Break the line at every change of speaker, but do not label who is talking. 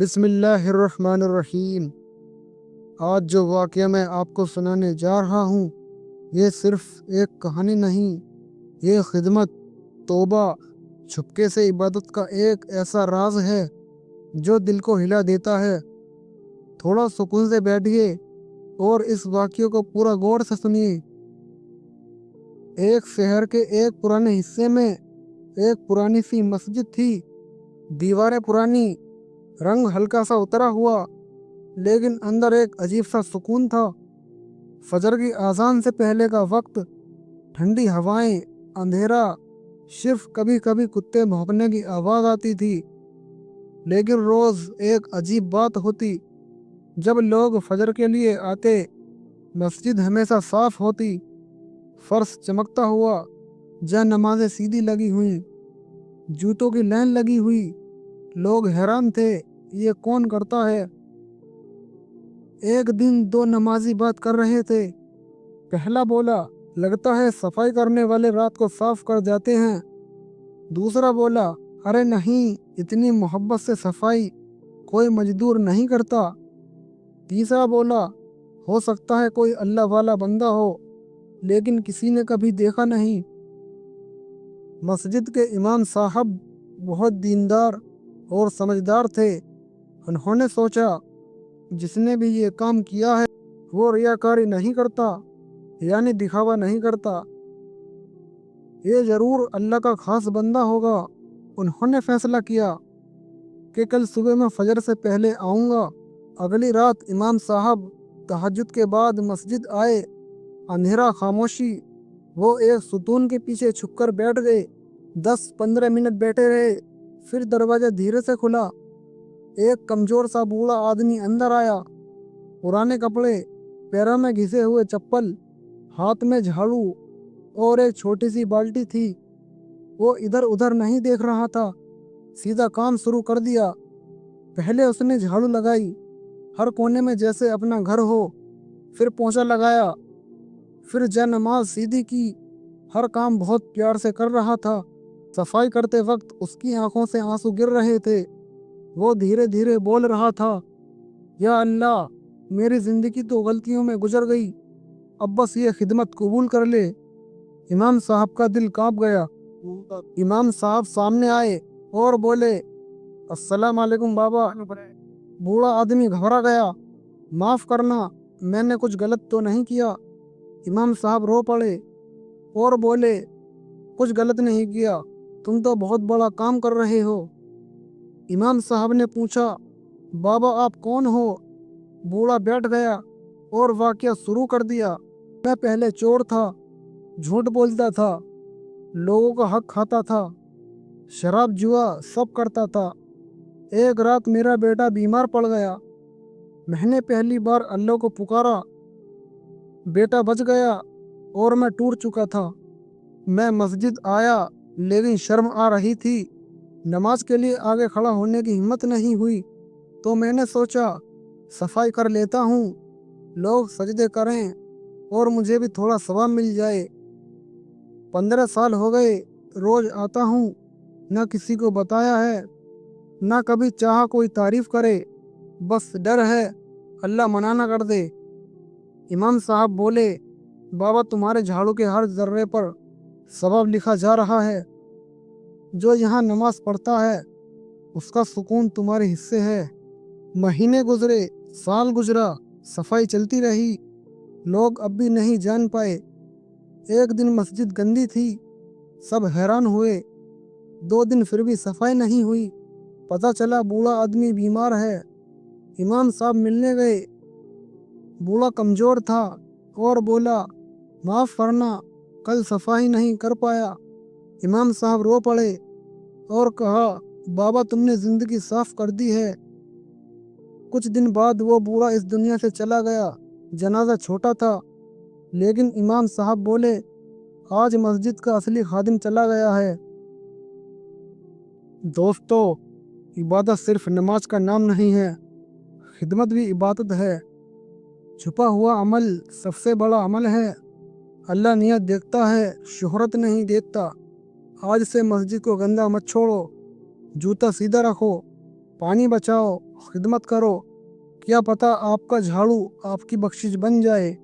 بسم اللہ الرحمن الرحیم۔ آج جو واقعہ میں آپ کو سنانے جا رہا ہوں یہ صرف ایک کہانی نہیں، یہ خدمت، توبہ، چھپکے سے عبادت کا ایک ایسا راز ہے جو دل کو ہلا دیتا ہے۔ تھوڑا سکون سے بیٹھیے اور اس واقعے کو پورا غور سے سنیے۔ ایک شہر کے ایک پرانے حصے میں ایک پرانی سی مسجد تھی۔ دیواریں پرانی، رنگ ہلکا سا اترا ہوا، لیکن اندر ایک عجیب سا سکون تھا۔ فجر کی اذان سے پہلے کا وقت، ٹھنڈی ہوائیں، اندھیرا، صرف کبھی کبھی کتے بھونکنے کی آواز آتی تھی۔ لیکن روز ایک عجیب بات ہوتی، جب لوگ فجر کے لیے آتے مسجد ہمیشہ صاف ہوتی، فرش چمکتا ہوا، جہاں نمازیں سیدھی لگی ہوئیں، جوتوں کی لائن لگی ہوئی۔ لوگ حیران تھے، یہ کون کرتا ہے؟ ایک دن دو نمازی بات کر رہے تھے۔ پہلا بولا، لگتا ہے صفائی کرنے والے رات کو صاف کر جاتے ہیں۔ دوسرا بولا، ارے نہیں، اتنی محبت سے صفائی کوئی مزدور نہیں کرتا۔ تیسرا بولا، ہو سکتا ہے کوئی اللہ والا بندہ ہو، لیکن کسی نے کبھی دیکھا نہیں۔ مسجد کے امام صاحب بہت دیندار اور سمجھدار تھے۔ انہوں نے سوچا، جس نے بھی یہ کام کیا ہے وہ ریاکاری نہیں کرتا، یعنی دکھاوا نہیں کرتا، یہ ضرور اللہ کا خاص بندہ ہوگا۔ انہوں نے فیصلہ کیا کہ کل صبح میں فجر سے پہلے آؤں گا۔ اگلی رات امام صاحب تہجد کے بعد مسجد آئے۔ اندھیرا، خاموشی، وہ ایک ستون کے پیچھے چھپ کر بیٹھ گئے۔ 10-15 منٹ بیٹھے رہے، پھر دروازہ دھیرے سے کھلا۔ ایک کمزور سا بوڑھا آدمی اندر آیا، پرانے کپڑے، پیروں میں گھسے ہوئے چپل، ہاتھ میں جھاڑو اور ایک چھوٹی سی بالٹی تھی۔ وہ ادھر ادھر نہیں دیکھ رہا تھا، سیدھا کام شروع کر دیا۔ پہلے اس نے جھاڑو لگائی، ہر کونے میں جیسے اپنا گھر ہو، پھر پونچھا لگایا، پھر جا نماز سیدھی کی۔ ہر کام بہت پیار سے کر رہا تھا۔ صفائی کرتے وقت اس کی آنکھوں سے آنسو گر رہے تھے۔ وہ دھیرے دھیرے بول رہا تھا، یا اللہ، میری زندگی تو غلطیوں میں گزر گئی، اب بس یہ خدمت قبول کر لے۔ امام صاحب کا دل کانپ گیا۔ امام صاحب سامنے آئے اور بولے، السلام علیکم بابا۔ بوڑھا آدمی گھبرا گیا، معاف کرنا، میں نے کچھ غلط تو نہیں کیا؟ امام صاحب رو پڑے اور بولے، کچھ غلط نہیں کیا، تم تو بہت بڑا کام کر رہے ہو۔ امام صاحب نے پوچھا، بابا آپ کون ہو؟ بوڑھا بیٹھ گیا اور واقعہ شروع کر دیا۔ میں پہلے چور تھا، جھوٹ بولتا تھا، لوگوں کا حق کھاتا تھا، شراب جوا سب کرتا تھا۔ ایک رات میرا بیٹا بیمار پڑ گیا، میں نے پہلی بار اللہ کو پکارا، بیٹا بچ گیا اور میں ٹوٹ چکا تھا۔ میں مسجد آیا لیکن شرم آ رہی تھی، نماز کے لیے آگے کھڑا ہونے کی ہمت نہیں ہوئی۔ تو میں نے سوچا، صفائی کر لیتا ہوں، لوگ سجدے کریں اور مجھے بھی تھوڑا ثواب مل جائے۔ 15 سال ہو گئے، روز آتا ہوں، نہ کسی کو بتایا ہے، نہ کبھی چاہا کوئی تعریف کرے، بس ڈر ہے اللہ منع نہ کر دے۔ امام صاحب بولے، بابا تمہارے جھاڑو کے ہر ذرے پر ثواب لکھا جا رہا ہے۔ جو یہاں نماز پڑھتا ہے اس کا سکون تمہارے حصے ہے۔ مہینے گزرے، سال گزرا، صفائی چلتی رہی، لوگ اب بھی نہیں جان پائے۔ ایک دن مسجد گندی تھی، سب حیران ہوئے۔ 2 دن پھر بھی صفائی نہیں ہوئی۔ پتہ چلا بوڑھا آدمی بیمار ہے۔ امام صاحب ملنے گئے۔ بوڑھا کمزور تھا اور بولا، معاف کرنا، کل صفائی نہیں کر پایا۔ امام صاحب رو پڑے اور کہا، بابا تم نے زندگی صاف کر دی ہے۔ کچھ دن بعد وہ بوڑھا اس دنیا سے چلا گیا۔ جنازہ چھوٹا تھا، لیکن امام صاحب بولے، آج مسجد کا اصلی خادم چلا گیا ہے۔ دوستو، عبادت صرف نماز کا نام نہیں ہے، خدمت بھی عبادت ہے۔ چھپا ہوا عمل سب سے بڑا عمل ہے۔ اللہ نیت دیکھتا ہے، شہرت نہیں دیکھتا۔ آج سے مسجد کو گندا مت چھوڑو، جوتا سیدھا رکھو، پانی بچاؤ خدمت کرو، کیا پتہ آپ کا جھاڑو آپ کی بخشش بن جائے۔